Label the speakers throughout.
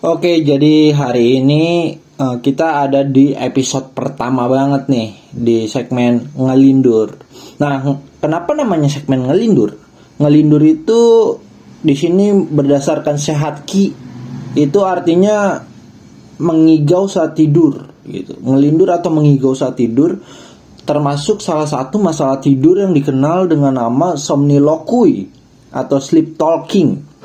Speaker 1: Oke, jadi hari ini kita ada di episode pertama banget nih di segmen ngelindur. Nah, kenapa namanya segmen ngelindur? Ngelindur itu di sini berdasarkan sehat ki, itu artinya mengigau saat tidur gitu. Ngelindur atau mengigau saat tidur termasuk salah satu masalah tidur yang dikenal dengan nama somnilokui atau sleep talking.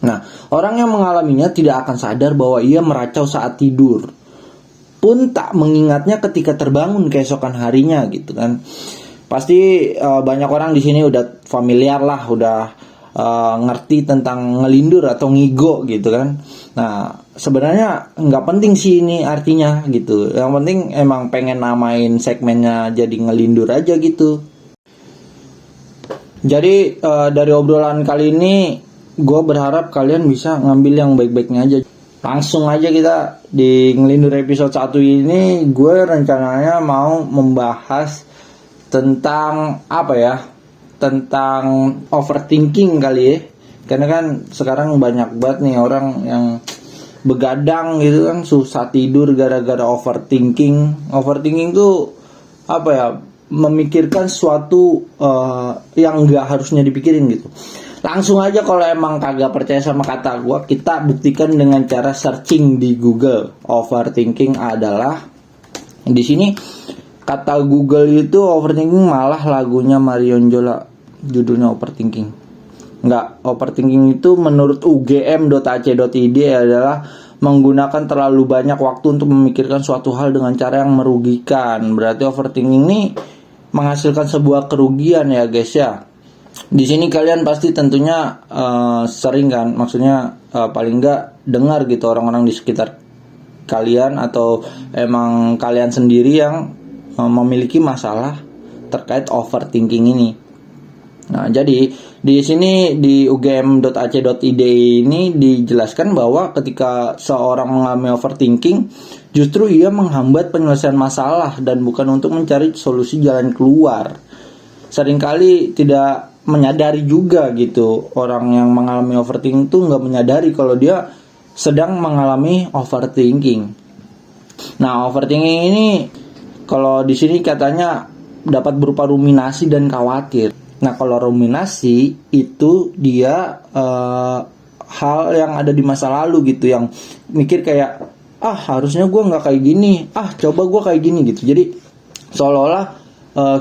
Speaker 1: Nah, orang yang mengalaminya tidak akan sadar bahwa ia meracau saat tidur, pun tak mengingatnya ketika terbangun keesokan harinya gitu kan. Pasti banyak orang di sini udah familiar lah, udah ngerti tentang ngelindur atau ngigo gitu kan. Nah, sebenarnya nggak penting sih ini artinya gitu. Yang penting emang pengen namain segmennya jadi ngelindur aja gitu. Jadi dari obrolan kali ini gue berharap kalian bisa ngambil yang baik-baiknya aja. Langsung aja kita di ngelindur episode 1 ini. Gue rencananya mau membahas tentang apa ya, tentang overthinking kali ya. Karena kan sekarang banyak banget nih orang yang begadang gitu kan, susah tidur gara-gara overthinking. Overthinking tuh apa ya, memikirkan suatu yang gak harusnya dipikirin gitu. Langsung aja, kalau emang kagak percaya sama kata gue, kita buktikan dengan cara searching di Google. Overthinking adalah, di sini kata Google itu overthinking malah lagunya Marion Jola, judulnya overthinking. Enggak, overthinking itu menurut ugm.ac.id adalah menggunakan terlalu banyak waktu untuk memikirkan suatu hal dengan cara yang merugikan. Berarti overthinking ini menghasilkan sebuah kerugian ya guys ya. Di sini kalian pasti tentunya sering kan, maksudnya paling enggak dengar gitu orang-orang di sekitar kalian atau emang kalian sendiri yang memiliki masalah terkait overthinking ini. Nah, jadi di sini di ugm.ac.id ini dijelaskan bahwa ketika seorang mengalami overthinking, justru ia menghambat penyelesaian masalah dan bukan untuk mencari solusi jalan keluar. Seringkali tidak menyadari juga gitu, orang yang mengalami overthinking itu nggak menyadari kalau dia sedang mengalami overthinking. Nah, overthinking ini kalau di sini katanya dapat berupa ruminasi dan khawatir. Nah, kalau ruminasi itu dia hal yang ada di masa lalu gitu, yang mikir kayak harusnya gue nggak kayak gini, coba gue kayak gini gitu. Jadi seolah-olah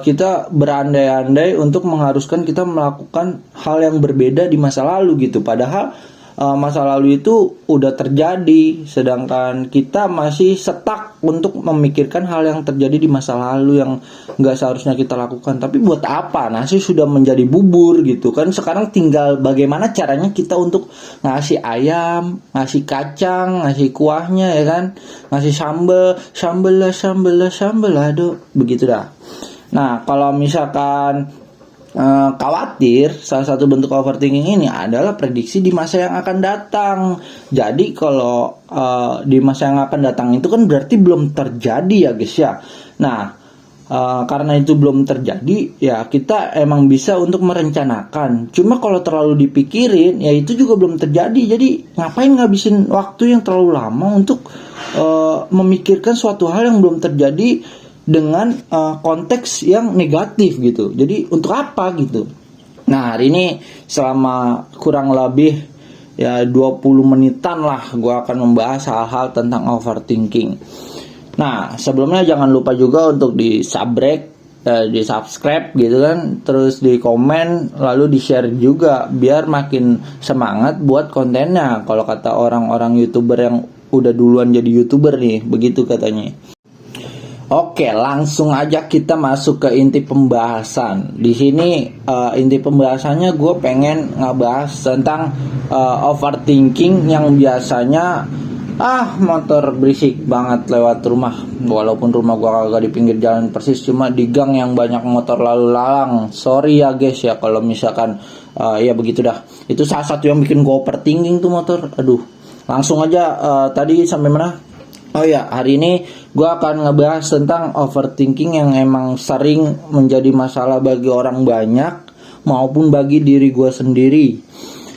Speaker 1: kita berandai-andai untuk mengharuskan kita melakukan hal yang berbeda di masa lalu gitu. Padahal masa lalu itu udah terjadi, sedangkan kita masih stuck untuk memikirkan hal yang terjadi di masa lalu yang gak seharusnya kita lakukan. Tapi buat apa? Nasi sudah menjadi bubur gitu kan. Sekarang tinggal bagaimana caranya kita untuk ngasih ayam, ngasih kacang, ngasih kuahnya ya kan, ngasih sambel, aduh, begitu dah. Nah, kalau misalkan khawatir, salah satu bentuk overthinking ini adalah prediksi di masa yang akan datang. Jadi kalau di masa yang akan datang itu kan berarti belum terjadi ya guys ya. Nah, karena itu belum terjadi, ya kita emang bisa untuk merencanakan. Cuma kalau terlalu dipikirin, ya itu juga belum terjadi. Jadi ngapain ngabisin waktu yang terlalu lama untuk memikirkan suatu hal yang belum terjadi dengan konteks yang negatif gitu. Jadi untuk apa gitu. Nah, hari ini selama kurang lebih ya 20 menitan lah gue akan membahas hal-hal tentang overthinking. Nah, sebelumnya jangan lupa juga untuk di subscribe gitu kan, terus di komen, lalu di share juga biar makin semangat buat kontennya. Kalau kata orang-orang YouTuber yang udah duluan jadi YouTuber nih, begitu katanya. Oke, langsung aja kita masuk ke inti pembahasan. Di sini inti pembahasannya gue pengen ngebahas tentang overthinking yang biasanya motor berisik banget lewat rumah. Walaupun rumah gue kagak di pinggir jalan persis, cuma di gang yang banyak motor lalu lalang. Sorry ya guys ya kalau misalkan ya begitu dah. Itu salah satu yang bikin gue overthinking tuh motor. Aduh, langsung aja tadi sampai mana? Oh ya, hari ini gue akan ngebahas tentang overthinking yang emang sering menjadi masalah bagi orang banyak maupun bagi diri gue sendiri.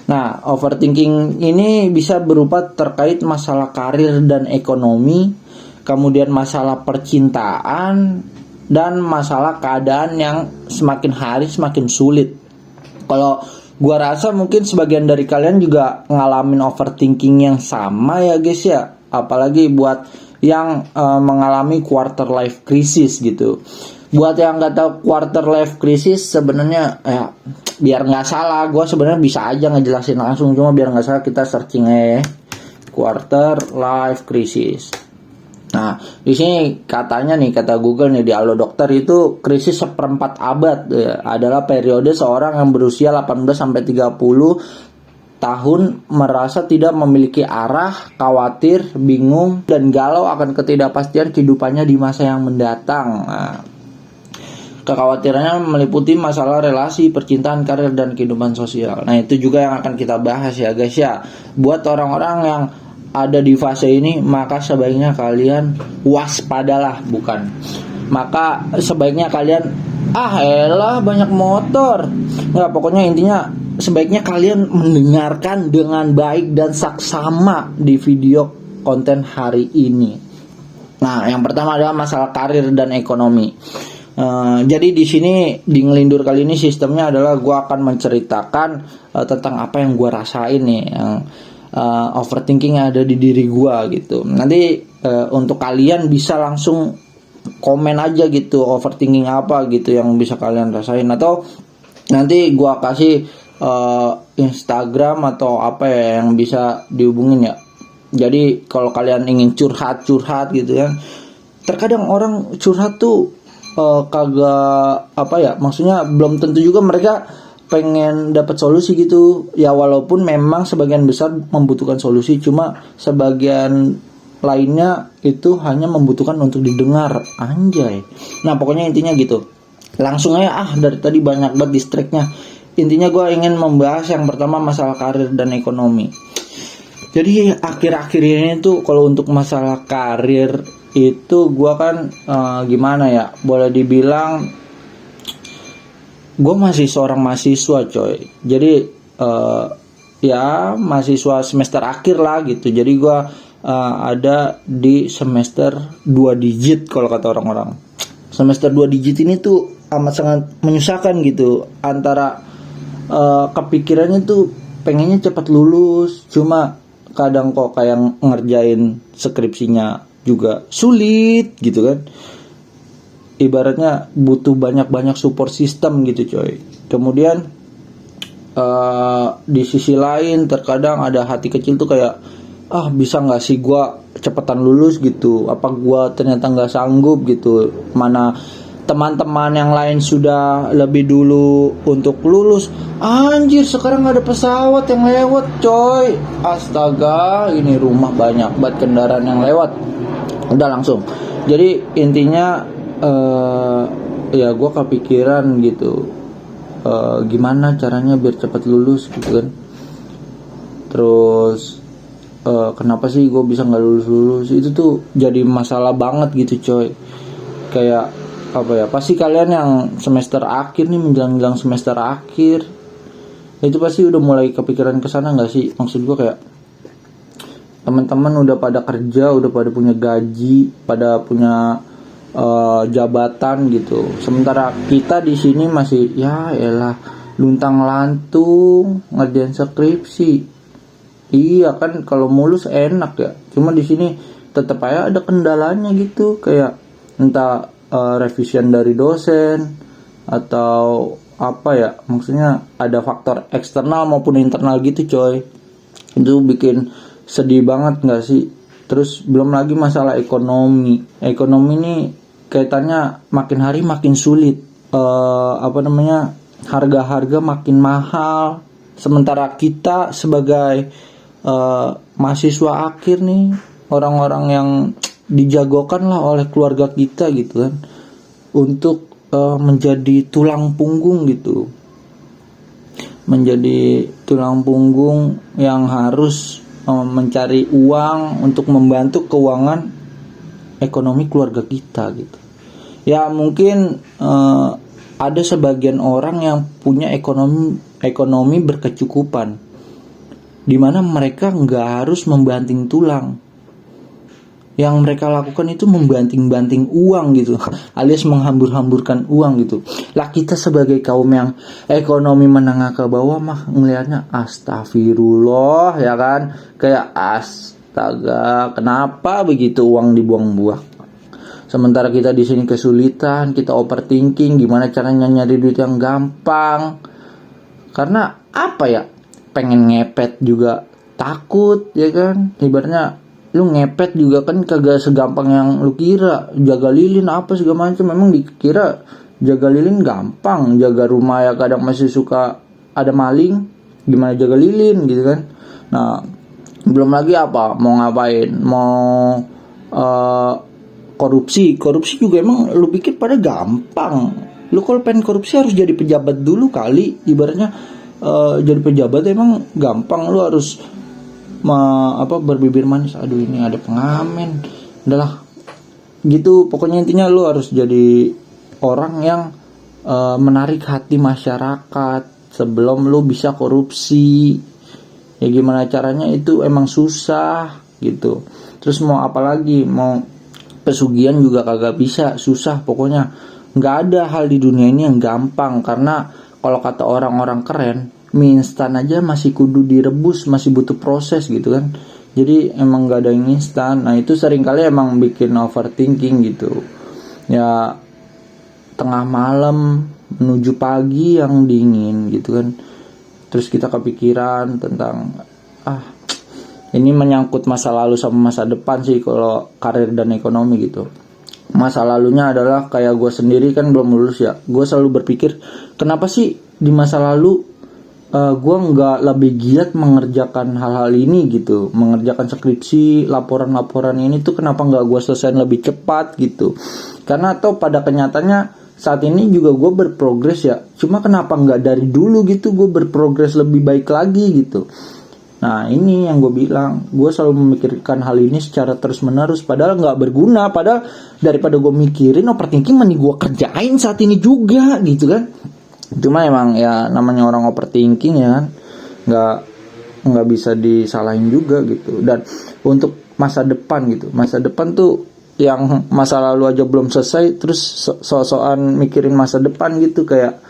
Speaker 1: Nah, overthinking ini bisa berupa terkait masalah karir dan ekonomi, kemudian masalah percintaan, dan masalah keadaan yang semakin hari semakin sulit. Kalau gua rasa mungkin sebagian dari kalian juga ngalamin overthinking yang sama ya guys ya. Apalagi buat yang mengalami quarter life crisis gitu. Buat yang nggak tahu quarter life crisis sebenarnya ya, biar nggak salah, gue sebenarnya bisa aja ngejelasin langsung, cuma biar nggak salah kita searching aja ya. Quarter life crisis. Nah, di sini katanya nih, kata Google nih di Halo Dokter, itu krisis seperempat abad ya, adalah periode seorang yang berusia 18 sampai 30 tahun merasa tidak memiliki arah, khawatir, bingung, dan galau akan ketidakpastian kehidupannya di masa yang mendatang. Nah, kekhawatirannya meliputi masalah relasi, percintaan, karir, dan kehidupan sosial. Nah, itu juga yang akan kita bahas ya guys ya. Buat orang-orang yang ada di fase ini, maka sebaiknya kalian waspadalah, bukan. Maka sebaiknya kalian elah banyak motor. Nggak, pokoknya intinya sebaiknya kalian mendengarkan dengan baik dan saksama di video konten hari ini. Nah, yang pertama adalah masalah karir dan ekonomi. Jadi di sini di Ngelindur kali ini sistemnya adalah gue akan menceritakan tentang apa yang gue rasain nih, yang overthinking yang ada di diri gue gitu. Nanti untuk kalian bisa langsung komen aja gitu, overthinking apa gitu yang bisa kalian rasain, atau nanti gue kasih Instagram atau apa ya yang bisa dihubungin ya. Jadi kalau kalian ingin curhat gitu ya, terkadang orang curhat tuh kagak apa ya, maksudnya belum tentu juga mereka pengen dapat solusi gitu ya, walaupun memang sebagian besar membutuhkan solusi, cuma sebagian lainnya itu hanya membutuhkan untuk didengar, anjay. Nah, pokoknya intinya gitu, langsung aja dari tadi banyak banget distractnya. Intinya gue ingin membahas yang pertama masalah karir dan ekonomi. Jadi akhir-akhir ini tuh kalau untuk masalah karir itu gue kan gimana ya, boleh dibilang gue masih seorang mahasiswa coy. Jadi ya mahasiswa semester akhir lah gitu. Jadi gue ada di semester 2 digit kalau kata orang-orang. Semester 2 digit ini tuh amat sangat menyusahkan gitu. Antara kepikirannya tuh pengennya cepat lulus, cuma kadang kok kayak ngerjain skripsinya juga sulit gitu kan. Ibaratnya butuh banyak-banyak support system gitu coy. Kemudian di sisi lain terkadang ada hati kecil tuh kayak bisa nggak sih gua cepetan lulus gitu, apa gua ternyata nggak sanggup gitu, mana teman-teman yang lain sudah lebih dulu untuk lulus, anjir sekarang ada pesawat yang lewat coy, astaga ini rumah banyak banget kendaraan yang lewat, udah langsung. Jadi intinya ya gue kepikiran gitu, gimana caranya biar cepat lulus gitu kan. Terus kenapa sih gue bisa nggak lulus, itu tuh jadi masalah banget gitu coy. Kayak apa ya, pasti kalian yang semester akhir nih, menjelang semester akhir itu pasti udah mulai kepikiran kesana nggak sih? Maksud gue kayak teman-teman udah pada kerja, udah pada punya gaji, pada punya jabatan gitu. Sementara kita di sini masih ya elah luntang lantung ngerjain skripsi. Iya kan, kalau mulus enak ya. Cuma di sini tetap aja ada kendalanya gitu, kayak entah revision dari dosen atau apa ya, maksudnya ada faktor eksternal maupun internal gitu coy. Itu bikin sedih banget nggak sih? Terus belum lagi masalah ekonomi ini kaitannya makin hari makin sulit. Harga-harga makin mahal, sementara kita sebagai mahasiswa akhir nih, orang-orang yang dijagokan lah oleh keluarga kita gitu kan untuk menjadi tulang punggung gitu, menjadi tulang punggung yang harus mencari uang untuk membantu keuangan ekonomi keluarga kita gitu. Ya mungkin ada sebagian orang yang punya ekonomi berkecukupan, dimana mereka nggak harus membanting tulang. Yang mereka lakukan itu membanting-banting uang gitu, alias menghambur-hamburkan uang gitu. Lah kita sebagai kaum yang ekonomi menengah ke bawah mah ngelihatnya astagfirullah ya kan, kayak astaga, kenapa begitu uang dibuang-buang. Sementara kita di sini kesulitan, kita overthinking gimana caranya nyari duit yang gampang. Karena apa ya? Pengen ngepet juga takut ya kan. Ibaratnya lu ngepet juga kan kagak segampang yang lu kira. Jaga lilin apa segala macam, memang dikira jaga lilin gampang. Jaga rumah ya kadang masih suka ada maling, gimana jaga lilin gitu kan. Nah, belum lagi apa? Mau ngapain? Mau korupsi juga emang lu pikir pada gampang. Lu kalau pengen korupsi harus jadi pejabat dulu kali. Ibaratnya jadi pejabat emang gampang. Lu harus berbibir manis. Aduh ini ada pengamen. Udahlah gitu, pokoknya intinya lu harus jadi orang yang menarik hati masyarakat sebelum lu bisa korupsi. Ya gimana caranya itu emang susah gitu. Terus mau apa lagi, mau pesugihan juga kagak bisa, susah. Pokoknya nggak ada hal di dunia ini yang gampang. Karena kalau kata orang-orang keren, mie instan aja masih kudu direbus, masih butuh proses gitu kan. Jadi emang gak ada yang instan. Nah itu seringkali emang bikin overthinking gitu. Ya tengah malam menuju pagi yang dingin gitu kan. Terus kita kepikiran tentang ini menyangkut masa lalu sama masa depan sih kalau karir dan ekonomi gitu. Masa lalunya adalah kayak gue sendiri kan belum lulus ya. Gue selalu berpikir kenapa sih di masa lalu gue nggak lebih giat mengerjakan hal-hal ini gitu, mengerjakan skripsi, laporan-laporan ini tuh kenapa nggak gue selesaiin lebih cepat gitu. Karena atau pada kenyataannya saat ini juga gue berprogres ya, cuma kenapa nggak dari dulu gitu gue berprogres lebih baik lagi gitu. Nah ini yang gue bilang, gue selalu memikirkan hal ini secara terus menerus, padahal nggak berguna. Padahal daripada gue mikirin overthinking, mending gue kerjain saat ini juga gitu kan. Cuma emang ya namanya orang overthinking ya kan, nggak bisa disalahin juga gitu. Dan untuk masa depan gitu, masa depan tuh yang masa lalu aja belum selesai terus so-soan mikirin masa depan gitu, kayak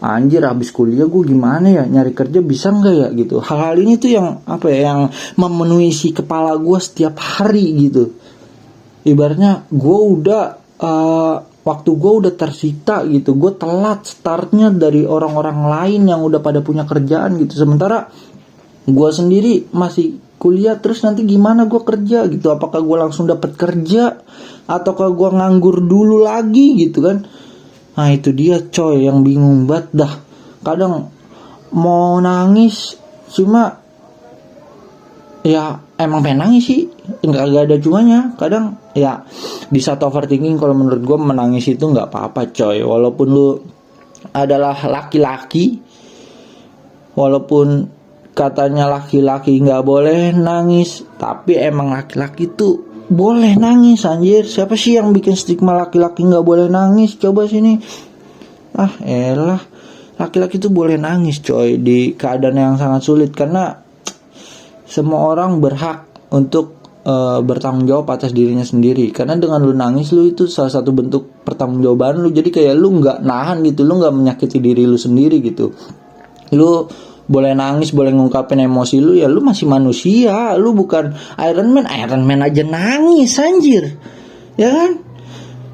Speaker 1: anjir habis kuliah gue gimana ya, nyari kerja bisa nggak ya gitu. Hal-hal ini tuh yang apa ya, yang memenuhi si kepala gue setiap hari gitu. Ibaratnya gue udah waktu gue udah tersita gitu, gue telat startnya dari orang-orang lain yang udah pada punya kerjaan gitu. Sementara gue sendiri masih kuliah, terus nanti gimana gue kerja gitu? Apakah gue langsung dapat kerja ataukah gue nganggur dulu lagi gitu kan? Nah itu dia coy yang bingung banget dah. Kadang mau nangis, cuma ya emang pengen nangis sih, nggak ada cumanya. Kadang ya di saat overthinking, kalau menurut gue menangis itu nggak apa-apa coy. Walaupun lu adalah laki-laki, walaupun katanya laki-laki nggak boleh nangis, tapi emang laki-laki tuh boleh nangis anjir. Siapa sih yang bikin stigma laki-laki nggak boleh nangis? Coba sini. Elah, laki-laki tuh boleh nangis coy di keadaan yang sangat sulit. Karena semua orang berhak untuk bertanggung jawab atas dirinya sendiri. Karena dengan lu nangis, lu itu salah satu bentuk pertanggungjawaban lu. Jadi kayak lu nggak nahan gitu, lu nggak menyakiti diri lu sendiri gitu. Lu boleh nangis, boleh ngungkapin emosi lu, ya lu masih manusia. Lu bukan Iron Man aja nangis anjir, ya kan?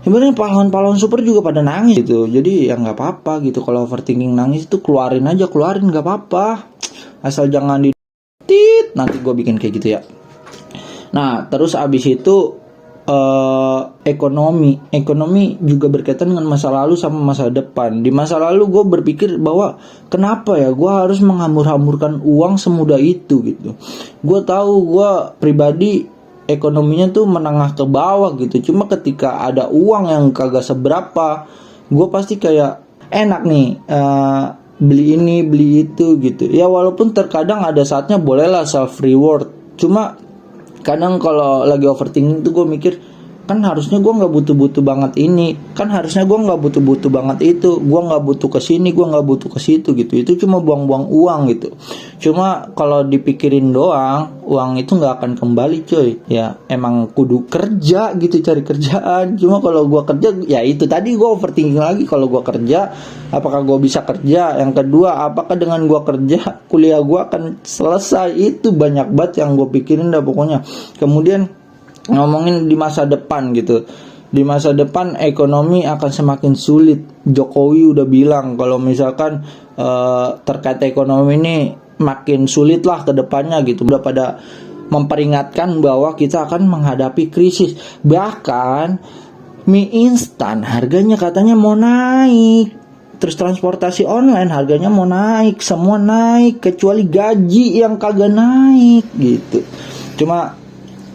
Speaker 1: Sebenarnya pahlawan-pahlawan super juga pada nangis gitu. Jadi ya nggak apa-apa gitu. Kalau overthinking nangis itu keluarin nggak apa-apa. Asal jangan nanti gue bikin kayak gitu ya. Nah terus abis itu ekonomi juga berkaitan dengan masa lalu sama masa depan. Di masa lalu gue berpikir bahwa kenapa ya gue harus menghambur-hamburkan uang semudah itu gitu. Gue tahu gue pribadi ekonominya tuh menengah ke bawah gitu. Cuma ketika ada uang yang kagak seberapa, gue pasti kayak enak nih beli ini beli itu gitu ya. Walaupun terkadang ada saatnya bolehlah self reward, cuma kadang kalau lagi overthinking tuh gue mikir, kan harusnya gue nggak butuh banget ini, kan harusnya gue nggak butuh banget itu, gue nggak butuh kesini, gue nggak butuh ke situ gitu. Itu cuma buang-buang uang gitu. Cuma kalau dipikirin doang, uang itu nggak akan kembali coy. Ya emang kudu kerja gitu, cari kerjaan. Cuma kalau gue kerja, ya itu tadi gue overthinking lagi. Kalau gue kerja, apakah gue bisa kerja? Yang kedua, apakah dengan gue kerja kuliah gue akan selesai? Itu banyak banget yang gue pikirin dah pokoknya. Kemudian ngomongin di masa depan gitu. Di masa depan ekonomi akan semakin sulit. Jokowi udah bilang kalau misalkan terkait ekonomi ini makin sulit lah ke depannya gitu. Udah pada memperingatkan bahwa kita akan menghadapi krisis. Bahkan mie instan harganya katanya mau naik. Terus transportasi online harganya mau naik. Semua naik kecuali gaji yang kagak naik gitu. Cuma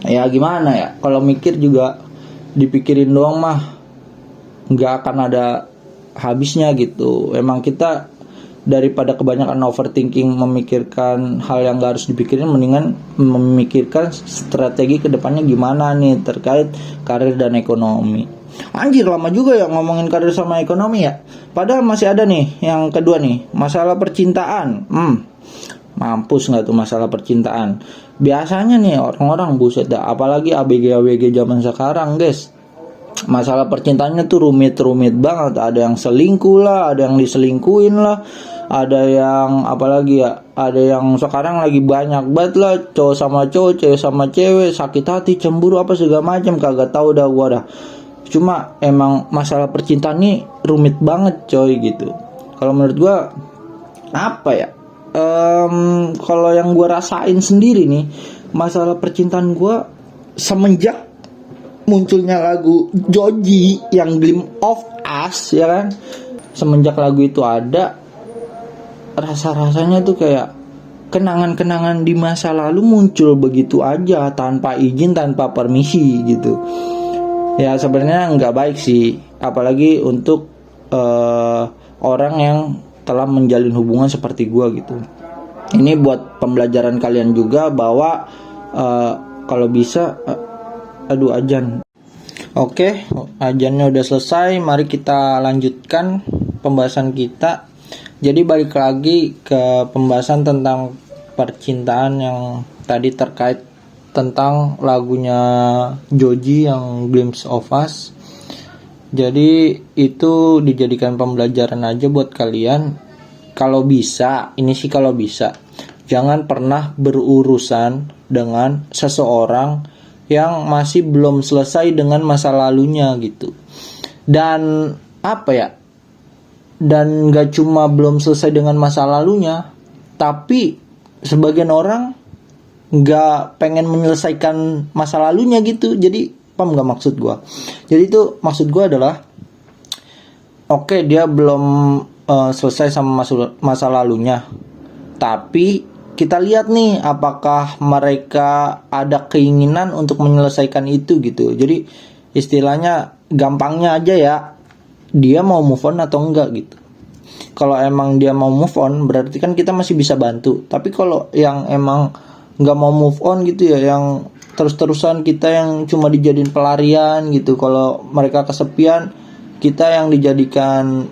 Speaker 1: ya gimana ya, kalau mikir juga dipikirin doang mah nggak akan ada habisnya gitu. Emang kita daripada kebanyakan overthinking memikirkan hal yang gak harus dipikirin, mendingan memikirkan strategi kedepannya gimana nih terkait karir dan ekonomi. Anjir lama juga ya ngomongin karir sama ekonomi ya. Padahal masih ada nih yang kedua nih, masalah percintaan. Mampus nggak tuh masalah percintaan. Biasanya nih orang-orang buset dah, apalagi ABG zaman sekarang guys. Masalah percintaannya tuh rumit banget. Ada yang selingkuh lah, ada yang diselingkuhin lah, ada yang apalagi ya, ada yang sekarang lagi banyak banget lah, cowok sama cowok, cewek sama cewek, sakit hati, cemburu apa segala macam, kagak tahu dah gua dah. Cuma emang masalah percintaan nih rumit banget coy gitu. Kalau menurut gua apa ya? Kalau yang gua rasain sendiri nih, masalah percintaan gua semenjak munculnya lagu Joji yang Glimpse of Us ya kan. Semenjak lagu itu ada, rasa-rasanya tuh kayak kenangan-kenangan di masa lalu muncul begitu aja tanpa izin, tanpa permisi gitu. Ya sebenarnya nggak baik sih, apalagi untuk orang yang telah menjalin hubungan seperti gua gitu. Ini buat pembelajaran kalian juga bahwa kalau bisa ajan. Oke, ajannya udah selesai. Mari kita lanjutkan pembahasan kita. Jadi balik lagi ke pembahasan tentang percintaan yang tadi terkait tentang lagunya Joji yang Glimpse of Us. Jadi itu dijadikan pembelajaran aja buat kalian. Kalau bisa, ini sih kalau bisa, jangan pernah berurusan dengan seseorang yang masih belum selesai dengan masa lalunya gitu. Dan apa ya, dan gak cuma belum selesai dengan masa lalunya, tapi sebagian orang gak pengen menyelesaikan masa lalunya gitu. Jadi paham gak maksud gue? Jadi itu maksud gue adalah oke, dia belum selesai sama masa lalunya, tapi kita lihat nih apakah mereka ada keinginan untuk menyelesaikan itu gitu. Jadi istilahnya gampangnya aja ya, dia mau move on atau enggak gitu. Kalau emang dia mau move on, berarti kan kita masih bisa bantu. Tapi kalau yang emang nggak mau move on gitu ya, yang terus-terusan kita yang cuma dijadiin pelarian gitu. Kalau mereka kesepian, kita yang dijadikan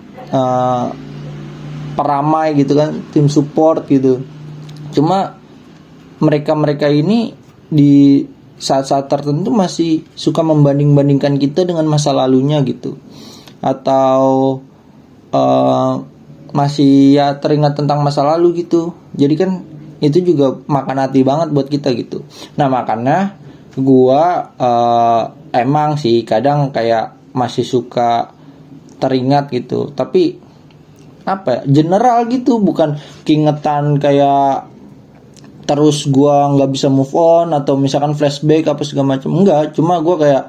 Speaker 1: peramai gitu kan, tim support gitu. Cuma mereka ini di saat-saat tertentu masih suka membanding-bandingkan kita dengan masa lalunya gitu. Atau masih ya teringat tentang masa lalu gitu. Jadi kan itu juga makan hati banget buat kita gitu. Nah makanya gua emang sih kadang kayak masih suka teringat gitu. Tapi apa ya, general gitu, bukan keingetan kayak terus gua nggak bisa move on atau misalkan flashback apa segala macam. Enggak, cuma gua kayak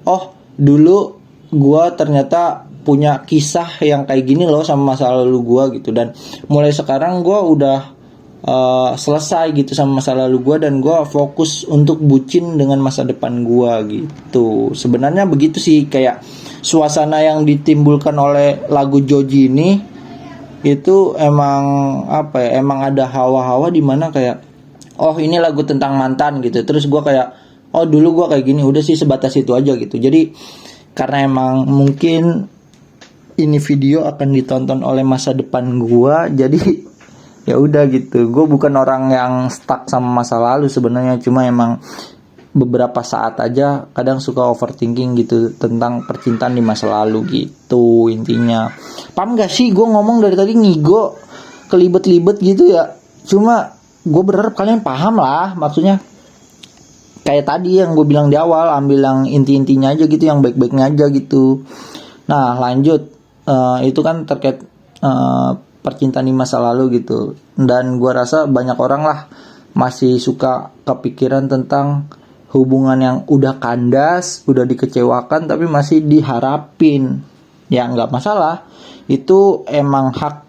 Speaker 1: oh dulu gua ternyata punya kisah yang kayak gini loh sama masa lalu gua gitu. Dan mulai sekarang gua udah selesai gitu sama masa lalu gua, dan gua fokus untuk bucin dengan masa depan gua gitu. Sebenarnya begitu sih, kayak suasana yang ditimbulkan oleh lagu Joji ini itu emang apa ya, emang ada hawa-hawa di mana kayak oh ini lagu tentang mantan gitu. Terus gue kayak oh dulu gue kayak gini, udah sih sebatas itu aja gitu. Jadi karena emang mungkin ini video akan ditonton oleh masa depan gue, jadi ya udah gitu. Gue bukan orang yang stuck sama masa lalu sebenarnya, cuma emang beberapa saat aja kadang suka overthinking gitu tentang percintaan di masa lalu gitu intinya. Paham gak sih gue ngomong dari tadi ngigo kelibet-libet gitu ya, cuma gue berharap kalian paham lah maksudnya. Kayak tadi yang gue bilang di awal, ambil yang inti-intinya aja gitu, yang baik-baiknya aja gitu. Nah lanjut, itu kan terkait percintaan di masa lalu gitu. Dan gue rasa banyak orang lah masih suka kepikiran tentang hubungan yang udah kandas, udah dikecewakan tapi masih diharapin. Ya nggak masalah, itu emang hak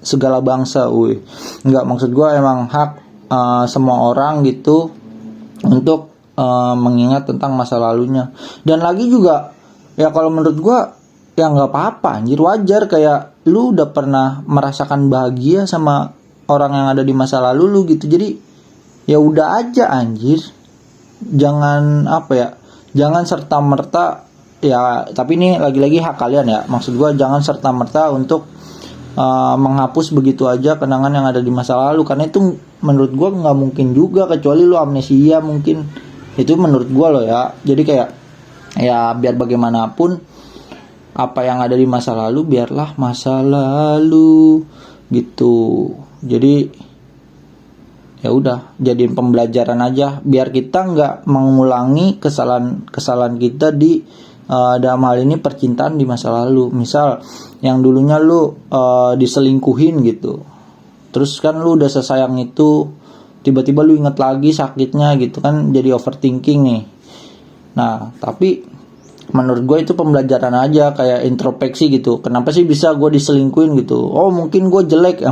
Speaker 1: segala bangsa, nggak, maksud gue emang hak semua orang gitu untuk mengingat tentang masa lalunya. Dan lagi juga ya kalau menurut gue ya nggak apa-apa anjir, wajar. Kayak lu udah pernah merasakan bahagia sama orang yang ada di masa lalu lu gitu, jadi ya udah aja anjir. Jangan jangan serta merta ya, tapi ini lagi-lagi hak kalian ya, maksud gue jangan serta merta untuk menghapus begitu aja kenangan yang ada di masa lalu, karena itu menurut gue nggak mungkin juga, kecuali lu amnesia mungkin, itu menurut gue loh ya. Jadi kayak ya biar bagaimanapun apa yang ada di masa lalu biarlah masa lalu gitu. Jadi ya udah, jadiin pembelajaran aja biar kita nggak mengulangi kesalahan kita di dalam hal ini percintaan di masa lalu. Misal yang dulunya lu diselingkuhin gitu, terus kan lu udah sesayang itu, tiba-tiba lu inget lagi sakitnya gitu kan, jadi overthinking nih. Nah tapi menurut gue itu pembelajaran aja, kayak introspeksi gitu. Kenapa sih bisa gue diselingkuhin gitu? Oh mungkin gue jelek,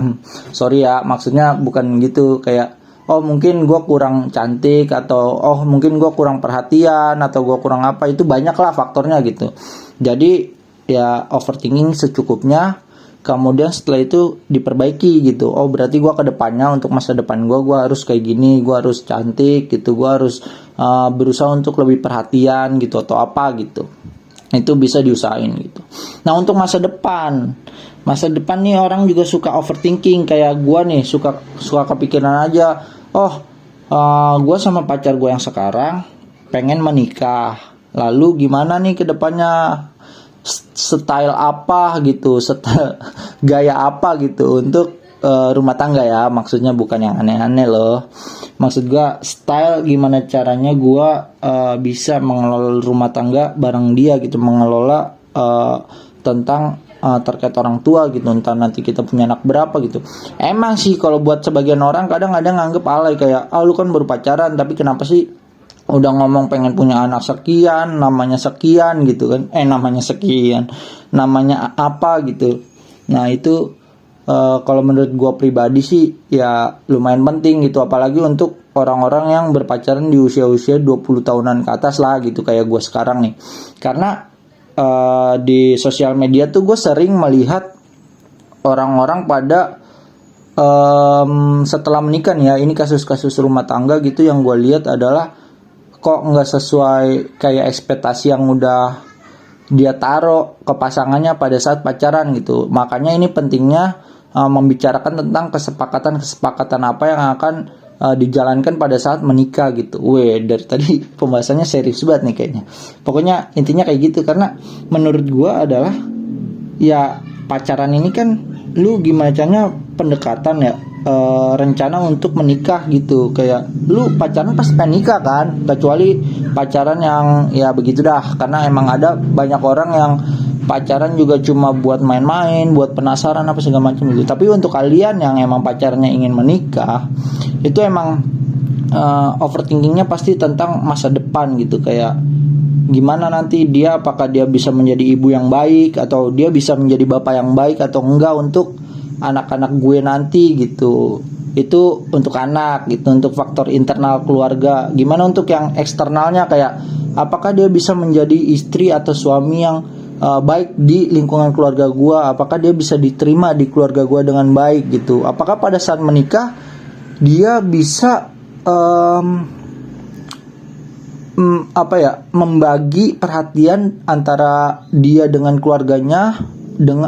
Speaker 1: sorry ya, maksudnya bukan gitu. Kayak oh mungkin gue kurang cantik, atau oh mungkin gue kurang perhatian, atau gue kurang apa, itu banyak lah faktornya gitu. Jadi ya overthinking secukupnya, kemudian setelah itu diperbaiki gitu. Oh berarti gue ke depannya, untuk masa depan gue harus kayak gini, gue harus cantik gitu, gue harus berusaha untuk lebih perhatian gitu, atau apa gitu. Itu bisa diusahain gitu. Nah untuk masa depan nih orang juga suka overthinking. Kayak gue nih suka kepikiran aja, gue sama pacar gue yang sekarang pengen menikah, lalu gimana nih ke depannya, style apa gitu, gaya apa gitu untuk rumah tangga ya, maksudnya bukan yang aneh-aneh loh. Maksud gue style gimana caranya gue bisa mengelola rumah tangga bareng dia gitu, mengelola tentang terkait orang tua gitu, entah nanti kita punya anak berapa gitu. Emang sih kalau buat sebagian orang kadang-kadang nganggep alay, kayak lu kan baru pacaran tapi kenapa sih udah ngomong pengen punya anak sekian, namanya sekian gitu kan, namanya apa gitu. Nah itu kalau menurut gue pribadi sih ya lumayan penting gitu, apalagi untuk orang-orang yang berpacaran di usia-usia 20 tahunan ke atas lah gitu, kayak gue sekarang nih. Karena di sosial media tuh gue sering melihat orang-orang pada setelah menikah nih ya, ini kasus-kasus rumah tangga gitu yang gue lihat adalah kok nggak sesuai kayak ekspektasi yang udah dia taruh ke pasangannya pada saat pacaran gitu. Makanya ini pentingnya membicarakan tentang kesepakatan apa yang akan dijalankan pada saat menikah gitu. Dari tadi pembahasannya serius banget nih kayaknya. Pokoknya intinya kayak gitu, karena menurut gua adalah ya pacaran ini kan lu gimana caranya pendekatan ya, rencana untuk menikah gitu. Kayak lu pacaran pasti pengen nikah kan, kecuali pacaran yang ya begitu dah, karena emang ada banyak orang yang pacaran juga cuma buat main-main, buat penasaran apa segala macam gitu. Tapi untuk kalian yang emang pacarnya ingin menikah, itu emang overthinkingnya pasti tentang masa depan gitu. Kayak gimana nanti dia, apakah dia bisa menjadi ibu yang baik, atau dia bisa menjadi bapak yang baik atau enggak untuk anak-anak gue nanti gitu. Itu untuk anak gitu, untuk faktor internal keluarga. Gimana untuk yang eksternalnya, kayak apakah dia bisa menjadi istri atau suami yang baik di lingkungan keluarga gue, apakah dia bisa diterima di keluarga gue dengan baik gitu. Apakah pada saat menikah dia bisa membagi perhatian antara dia dengan keluarganya,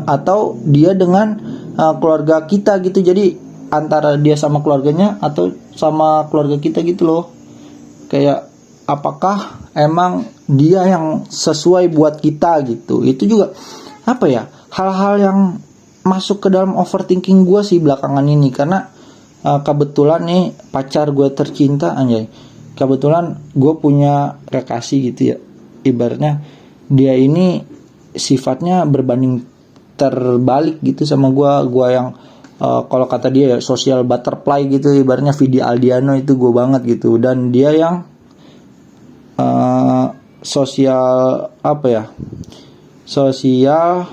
Speaker 1: atau dia dengan keluarga kita gitu. Jadi antara dia sama keluarganya atau sama keluarga kita gitu loh. Kayak apakah emang dia yang sesuai buat kita gitu. Itu juga apa ya, hal-hal yang masuk ke dalam overthinking gue sih belakangan ini. Karena kebetulan nih pacar gue tercinta, anjay, kebetulan gue punya kekasih gitu ya, ibaratnya dia ini sifatnya berbanding terbalik gitu sama gue yang kalau kata dia ya social butterfly gitu, ibaratnya Vidi Aldiano itu gue banget gitu. Dan dia yang sosial apa ya, sosial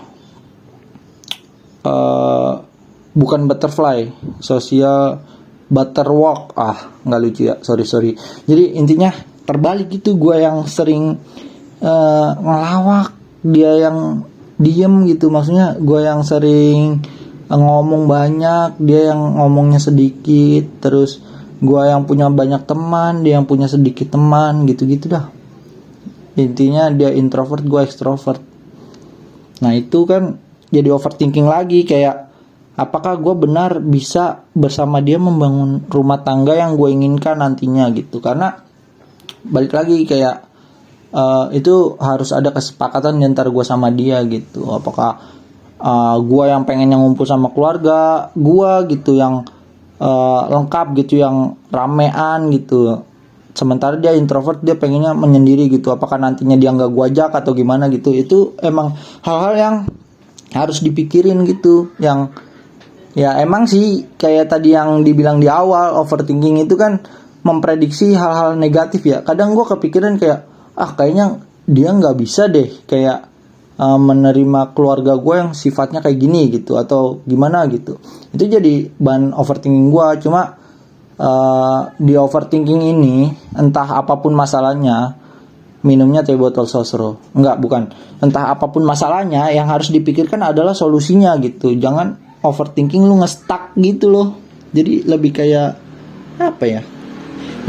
Speaker 1: bukan butterfly, sosial butterwalk, nggak lucu ya, sorry. Jadi intinya terbalik gitu, gue yang sering ngelawak, dia yang diem gitu. Maksudnya gue yang sering ngomong banyak, dia yang ngomongnya sedikit. Terus gue yang punya banyak teman, dia yang punya sedikit teman, gitu-gitu dah. Intinya dia introvert, gue extrovert. Nah itu kan jadi overthinking lagi, kayak apakah gue benar bisa bersama dia membangun rumah tangga yang gue inginkan nantinya gitu. Karena balik lagi kayak itu harus ada kesepakatan di antara gue sama dia gitu. Apakah gue yang pengen yang ngumpul sama keluarga gue gitu, yang lengkap gitu, yang ramean gitu, sementara dia introvert, dia pengennya menyendiri gitu. Apakah nantinya dia nggak gue ajak atau gimana gitu. Itu emang hal-hal yang harus dipikirin gitu. Yang ya emang sih kayak tadi yang dibilang di awal, overthinking itu kan memprediksi hal-hal negatif ya. Kadang gue kepikiran kayak kayaknya dia nggak bisa deh kayak menerima keluarga gue yang sifatnya kayak gini gitu, atau gimana gitu. Itu jadi bahan overthinking gue. Cuma di overthinking ini, entah apapun masalahnya, minumnya teh botol sosro. Bukan. Entah apapun masalahnya, yang harus dipikirkan adalah solusinya gitu. Jangan overthinking lu nge-stuck gitu loh. Jadi lebih kayak apa ya?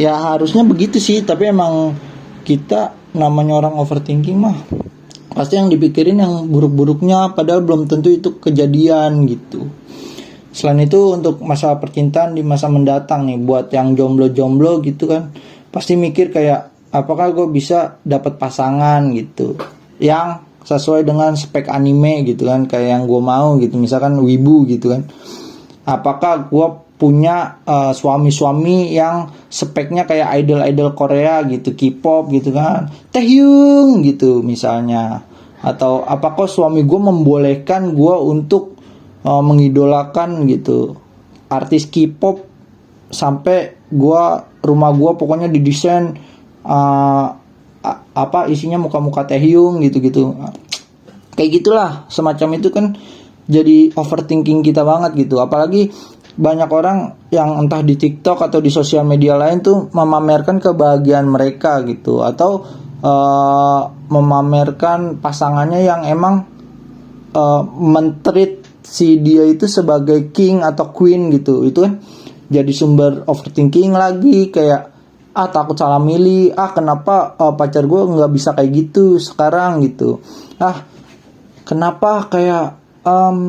Speaker 1: Ya harusnya begitu sih, tapi emang kita namanya orang overthinking mah pasti yang dipikirin yang buruk-buruknya, padahal belum tentu itu kejadian gitu. Selain itu untuk masalah percintaan di masa mendatang nih, buat yang jomblo-jomblo gitu kan, pasti mikir kayak apakah gue bisa dapat pasangan gitu yang sesuai dengan spek anime gitu kan, kayak yang gue mau gitu, misalkan wibu gitu kan. Apakah gue punya suami-suami yang speknya kayak idol-idol Korea gitu, K-pop gitu kan, Taehyung gitu misalnya. Atau apakah suami gue membolehkan gue untuk mengidolakan gitu artis K-pop sampai rumah gue pokoknya didesain isinya muka-muka Taehyung gitu-gitu. Kayak gitulah, semacam itu kan jadi overthinking kita banget gitu. Apalagi banyak orang yang entah di TikTok atau di sosial media lain tuh memamerkan kebahagiaan mereka gitu, atau memamerkan pasangannya yang emang mentreat si dia itu sebagai king atau queen gitu. Itu kan jadi sumber overthinking lagi, kayak takut salah milih, kenapa pacar gue nggak bisa kayak gitu sekarang gitu, kenapa kayak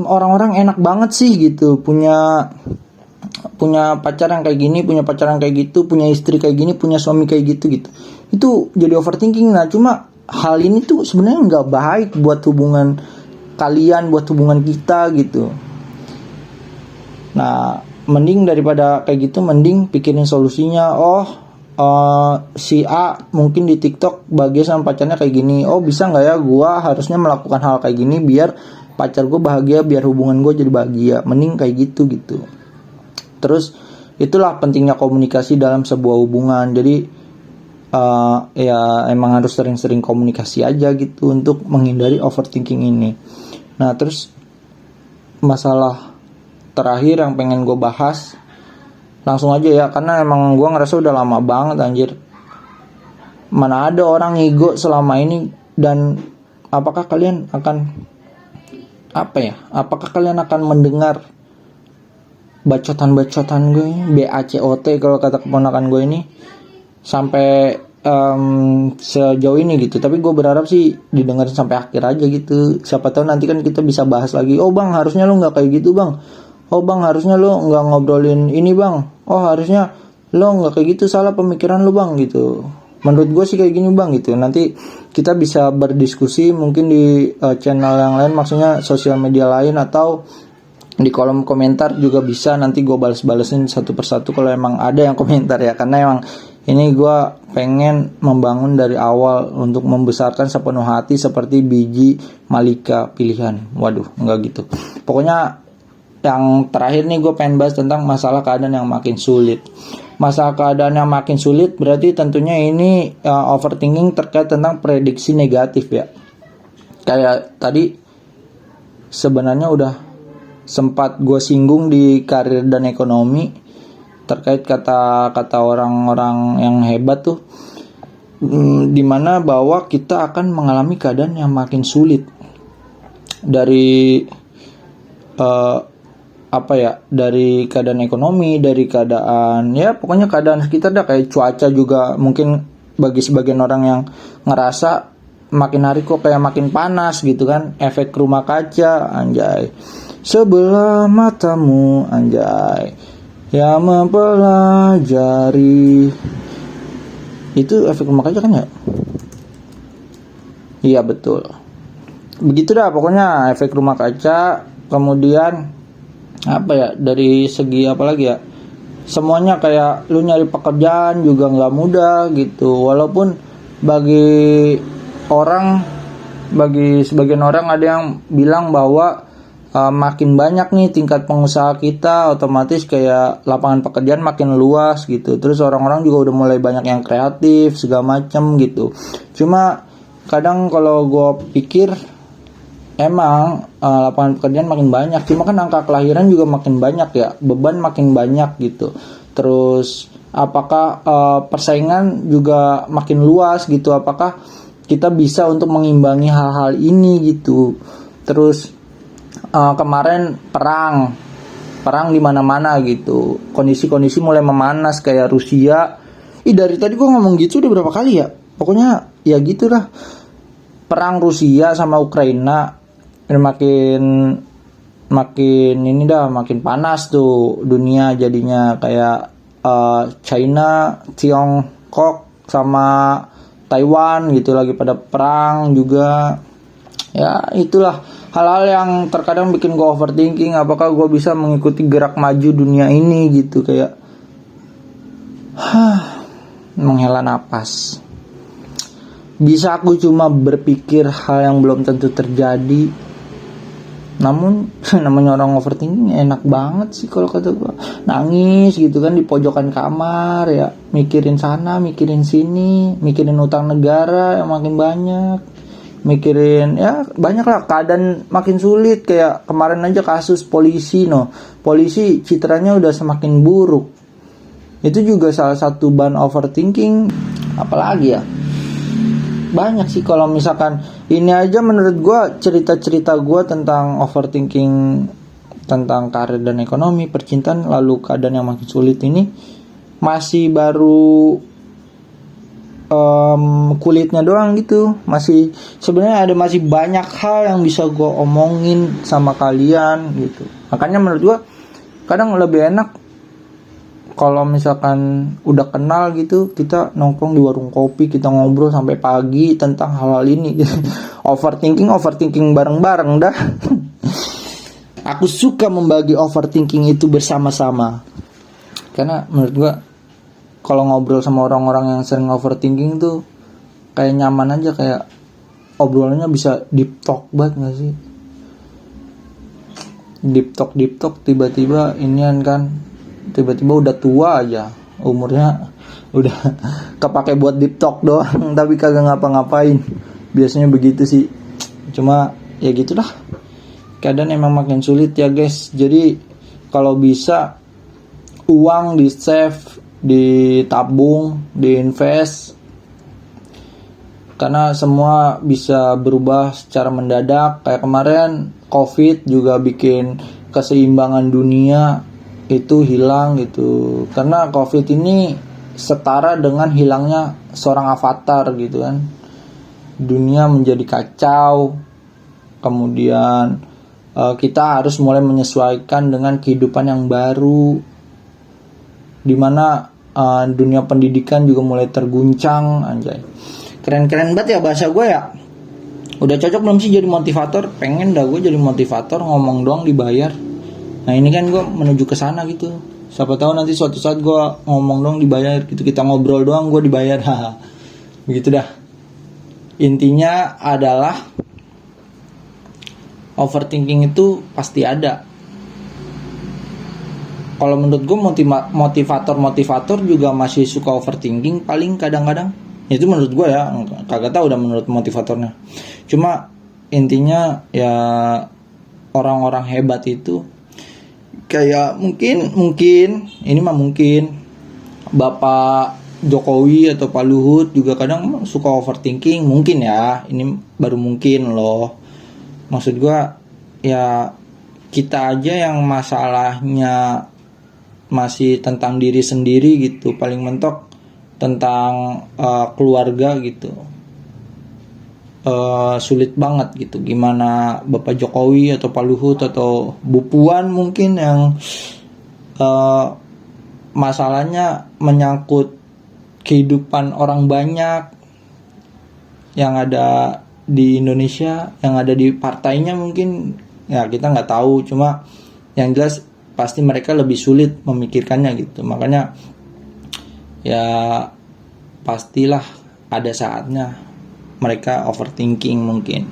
Speaker 1: orang-orang enak banget sih gitu, punya pacar yang kayak gini, punya pacar yang kayak gitu, punya istri kayak gini, punya suami kayak gitu. Itu jadi overthinking. Nah cuma hal ini tuh sebenarnya nggak baik buat hubungan kalian, buat hubungan kita gitu. Nah mending daripada kayak gitu, mending pikirin solusinya. Si A mungkin di TikTok bahagia sama pacarnya kayak gini, bisa nggak ya gue harusnya melakukan hal kayak gini biar pacar gue bahagia, biar hubungan gue jadi bahagia. Mending kayak gitu. Terus itulah pentingnya komunikasi dalam sebuah hubungan. Jadi ya emang harus sering-sering komunikasi aja gitu untuk menghindari overthinking ini. Nah terus masalah terakhir yang pengen gue bahas, langsung aja ya, karena emang gue ngerasa udah lama banget anjir. Mana ada orang ngigo selama ini. Dan apakah kalian akan apakah kalian akan mendengar bacotan gue, BACOT kalau kata keponakan gue ini, sampai sejauh ini gitu. Tapi gue berharap sih didengar sampai akhir aja gitu. Siapa tahu nanti kan kita bisa bahas lagi. Oh bang, harusnya lu nggak kayak gitu bang. Oh bang, harusnya lu nggak ngobrolin ini bang. Oh harusnya lu nggak kayak gitu, salah pemikiran lu bang gitu. Menurut gue sih kayak gini bang gitu. Nanti kita bisa berdiskusi mungkin di channel yang lain, maksudnya sosial media lain, atau di kolom komentar juga bisa. Nanti gue balas-balesin satu persatu kalau emang ada yang komentar ya, karena emang ini gue pengen membangun dari awal untuk membesarkan sepenuh hati seperti biji malika pilihan. Waduh, enggak gitu. Pokoknya yang terakhir nih gue pengen bahas tentang masalah keadaan yang makin sulit. Masalah keadaan yang makin sulit berarti tentunya ini overthinking terkait tentang prediksi negatif ya. Kayak tadi sebenarnya udah sempat gue singgung di karir dan ekonomi terkait kata-kata orang-orang yang hebat tuh, dimana bahwa kita akan mengalami keadaan yang makin sulit dari dari keadaan ekonomi, dari keadaan ya pokoknya keadaan sekitar dah, kayak cuaca juga mungkin bagi sebagian orang yang ngerasa makin hari kok kayak makin panas gitu kan, efek rumah kaca anjay. Sebelah matamu anjay yang mempelajari, itu efek rumah kaca kan ya? Iya betul, begitu dah pokoknya efek rumah kaca. Kemudian apa ya, dari segi apa lagi ya, semuanya kayak lu nyari pekerjaan juga nggak mudah gitu. Walaupun bagi sebagian orang ada yang bilang bahwa makin banyak nih tingkat pengusaha kita, otomatis kayak lapangan pekerjaan makin luas gitu. Terus orang-orang juga udah mulai banyak yang kreatif segala macam gitu. Cuma kadang kalau gue pikir emang lapangan pekerjaan makin banyak, cuma kan angka kelahiran juga makin banyak ya, beban makin banyak gitu. Terus apakah persaingan juga makin luas gitu, apakah kita bisa untuk mengimbangi hal-hal ini gitu. Terus kemarin perang di mana-mana gitu, kondisi mulai memanas kayak Rusia. Dari tadi gue ngomong gitu udah berapa kali ya, pokoknya ya gitulah. Perang Rusia sama Ukraina ini makin panas tuh dunia jadinya, kayak China, Tiongkok sama Taiwan gitu lagi pada perang juga. Ya itulah hal-hal yang terkadang bikin gue overthinking, apakah gue bisa mengikuti gerak maju dunia ini gitu, kayak menghela napas. Bisa aku cuma berpikir hal yang belum tentu terjadi. Namun namanya orang overthinking enak banget sih kalau kata gue. Nangis gitu kan di pojokan kamar ya, mikirin sana, mikirin sini, mikirin utang negara yang makin banyak, mikirin ya banyak lah, keadaan makin sulit. Kayak kemarin aja kasus polisi citranya udah semakin buruk. Itu juga salah satu bahan overthinking. Apalagi ya, banyak sih. Kalau misalkan ini aja menurut gue, cerita-cerita gue tentang overthinking tentang karir dan ekonomi, percintaan, lalu keadaan yang makin sulit ini masih baru kulitnya doang gitu. Masih sebenarnya masih banyak hal yang bisa gue omongin sama kalian gitu. Makanya menurut gue kadang lebih enak kalau misalkan udah kenal gitu, kita nongkrong di warung kopi, kita ngobrol sampai pagi tentang hal-hal ini. overthinking bareng-bareng dah. Aku suka membagi overthinking itu bersama-sama, karena menurut gua kalau ngobrol sama orang-orang yang sering overthinking tuh kayak nyaman aja, kayak obrolannya bisa deep talk banget gak sih? Deep talk tiba-tiba inian kan, tiba-tiba udah tua aja umurnya, udah kepake buat deep talk doang tapi kagak ngapa-ngapain. Biasanya begitu sih. Cuma ya gitulah, keadaan emang makin sulit ya guys. Jadi kalau bisa uang di save, ditabung, diinvest, karena semua bisa berubah secara mendadak. Kayak kemarin COVID juga bikin keseimbangan dunia itu hilang gitu. Karena COVID ini setara dengan hilangnya seorang avatar gitu kan. Dunia menjadi kacau, kemudian kita harus mulai menyesuaikan dengan kehidupan yang baru, dimana dunia pendidikan juga mulai terguncang. Anjay, keren-keren banget ya bahasa gue ya. Udah cocok belum sih jadi motivator? Pengen dah gue jadi motivator, ngomong doang dibayar. Nah ini kan gue menuju ke sana gitu. Siapa tahu nanti suatu saat gue ngomong doang dibayar gitu, kita ngobrol doang gue dibayar. Begitu dah. Intinya adalah overthinking itu pasti ada. Kalau menurut gue motivator juga masih suka overthinking paling kadang-kadang. Itu menurut gue ya, kagak tahu udah menurut motivatornya. Cuma intinya ya orang-orang hebat itu kayak mungkin ini mah mungkin Bapak Jokowi atau Pak Luhut juga kadang suka overthinking, mungkin ya, ini baru mungkin loh. Maksud gua ya kita aja yang masalahnya masih tentang diri sendiri gitu, paling mentok tentang keluarga gitu, sulit banget gitu. Gimana Bapak Jokowi atau Pak Luhut atau Bu Puan mungkin yang masalahnya menyangkut kehidupan orang banyak yang ada di Indonesia, yang ada di partainya mungkin ya kita nggak tahu. Cuma yang jelas pasti mereka lebih sulit memikirkannya gitu. Makanya ya pastilah ada saatnya mereka overthinking mungkin.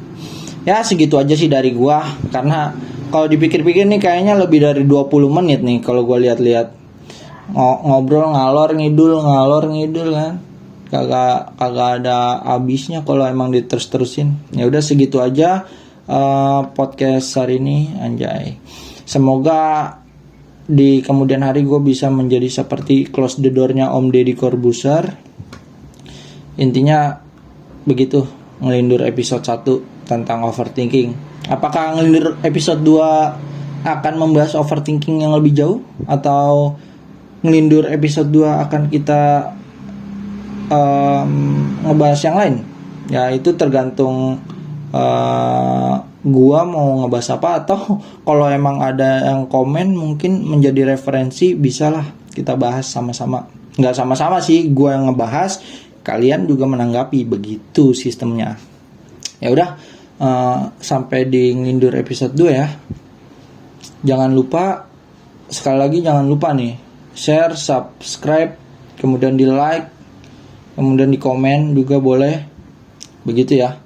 Speaker 1: Ya segitu aja sih dari gua, karena kalau dipikir-pikir nih kayaknya lebih dari 20 menit nih kalau gua lihat-lihat. Ngobrol ngalor ngidul kan, kagak ada habisnya kalau emang diterus-terusin. Ya udah segitu aja podcast hari ini, anjay. Semoga di kemudian hari gue bisa menjadi seperti close the door-nya Om Deddy Corbuzier. Intinya begitu, ngelindur episode 1 tentang overthinking. Apakah ngelindur episode 2 akan membahas overthinking yang lebih jauh, atau ngelindur episode 2 akan kita ngebahas yang lain? Ya itu tergantung gua mau ngebahas apa, atau kalau emang ada yang komen mungkin menjadi referensi, bisalah kita bahas sama-sama. Nggak sama-sama sih, gua yang ngebahas, kalian juga menanggapi, begitu sistemnya. Ya udah, sampai di ngelindur episode 2 ya. Jangan lupa, sekali lagi jangan lupa nih, share, subscribe, kemudian di like, kemudian di komen juga boleh. Begitu ya.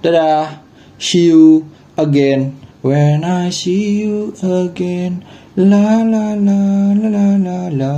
Speaker 1: Dadah. See you again. When I see you again. La la la la la la la.